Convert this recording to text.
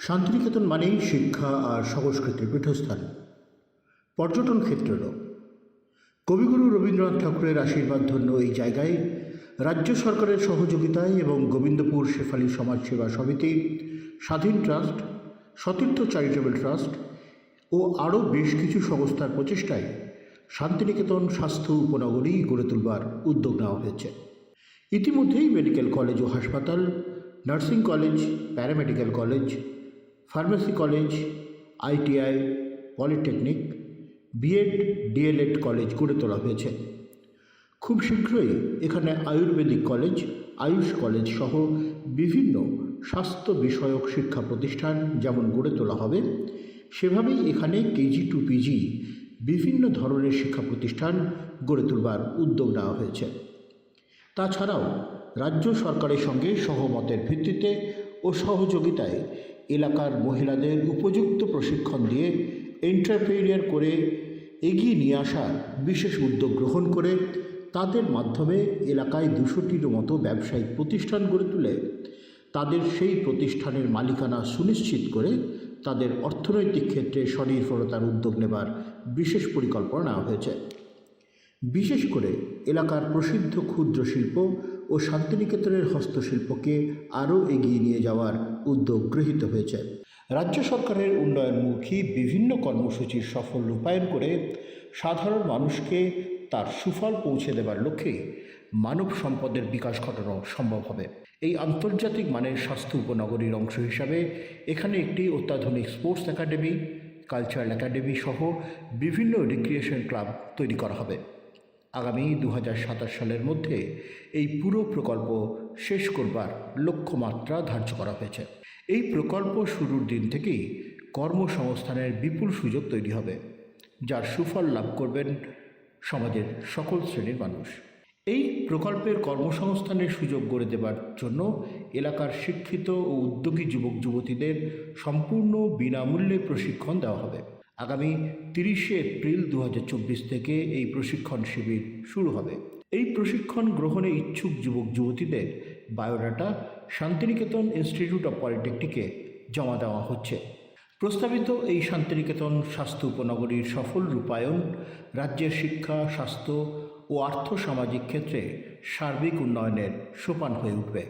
শান্তিনিকেতন মানেই শিক্ষা আর সংস্কৃতির পীঠস্থান। পর্যটন ক্ষেত্রেরও কবিগুরু রবীন্দ্রনাথ ঠাকুরের আশীর্বাদ ধন্য এই জায়গায় রাজ্য সরকারের সহযোগিতায় এবং গোবিন্দপুর শেফালী সমাজসেবা সমিতি, স্বাধীন ট্রাস্ট, সতীর্থ চ্যারিটেবল ট্রাস্ট ও আরও বেশ কিছু সংস্থার প্রচেষ্টায় শান্তিনিকেতন স্বাস্থ্য উপনগরী গড়ে তুলবার উদ্যোগ নেওয়া হয়েছে। ইতিমধ্যেই মেডিকেল কলেজ ও হাসপাতাল, nursing college, paramedical college, pharmacy college, ITI, polytechnic, BEd, DElEd college গড়ে তোলা হয়েছে। খুব শীঘ্রই এখানে আয়ুর্বেদিক কলেজ, আয়ুষ কলেজ সহ বিভিন্ন স্বাস্থ্য বিষয়ক শিক্ষা প্রতিষ্ঠান যেমন গড়ে তোলা হবে, সেভাবেই এখানে কেজি টু পিজি বিভিন্ন ধরনের শিক্ষা প্রতিষ্ঠান গড়ে তুলবার উদ্যোগ নেওয়া হয়েছে। তাছাড়াও রাজ্য সরকারের সঙ্গে সহমতের ভিত্তিতে ও সহযোগিতায় এলাকার মহিলাদের উপযুক্ত প্রশিক্ষণ দিয়ে এন্টারপ্রেনিউর করে এগিয়ে নিয়ে আসার বিশেষ উদ্যোগ গ্রহণ করে তাদের মাধ্যমে এলাকায় 200টির মতো ব্যবসায়িক প্রতিষ্ঠান গড়ে তুলে তাদের সেই প্রতিষ্ঠানের মালিকানা সুনিশ্চিত করে তাদের অর্থনৈতিক ক্ষেত্রে স্বনির্ভরতার উদ্যোগ নেবার বিশেষ পরিকল্পনা নেওয়া হয়েছে। বিশেষ করে এলাকার প্রসিদ্ধ ক্ষুদ্র শিল্প ও শান্তিনিকেতনের হস্তশিল্পকে আরও এগিয়ে নিয়ে যাওয়ার উদ্যোগ গৃহীত হয়েছে। রাজ্য সরকারের উন্নয়নমুখী বিভিন্ন কর্মসূচির সফল রূপায়ণ করে সাধারণ মানুষকে তার সুফল পৌঁছে দেবার লক্ষ্যে মানব সম্পদের বিকাশ ঘটানো সম্ভব হবে। এই আন্তর্জাতিক মানের স্বাস্থ্য উপনগরীর অংশ হিসাবে এখানে একটি অত্যাধুনিক স্পোর্টস একাডেমি, কালচারাল একাডেমি সহ বিভিন্ন রিক্রিয়েশন ক্লাব তৈরি করা হবে। আগামী 2027 সালের মধ্যে এই পুরো প্রকল্প শেষ করবার লক্ষ্যমাত্রা ধার্য করা হয়েছে। এই প্রকল্প শুরুর দিন থেকেই কর্মসংস্থানের বিপুল সুযোগ তৈরি হবে, যার সুফল লাভ করবেন সমাজের সকল শ্রেণীর মানুষ। এই প্রকল্পের কর্মসংস্থানের সুযোগ গড়ে দেবার জন্য এলাকার শিক্ষিত ও উদ্যোগী যুবক যুবতীদের সম্পূর্ণ বিনামূল্যে প্রশিক্ষণ দেওয়া হবে। আগামী 30শে এপ্রিল 2024 থেকে এই প্রশিক্ষণ শিবির শুরু হবে। এই প্রশিক্ষণ গ্রহণে ইচ্ছুক যুবক যুবতীদের বায়োডাটা শান্তিনিকেতন ইনস্টিটিউট অব পলিটেকনিকে জমা দেওয়া হচ্ছে। প্রস্তাবিত এই শান্তিনিকেতন স্বাস্থ্য উপনগরীর সফল রূপায়ণ রাজ্যের শিক্ষা, স্বাস্থ্য ও আর্থ সামাজিক ক্ষেত্রে সার্বিক উন্নয়নের সোপান হয়ে উঠবে।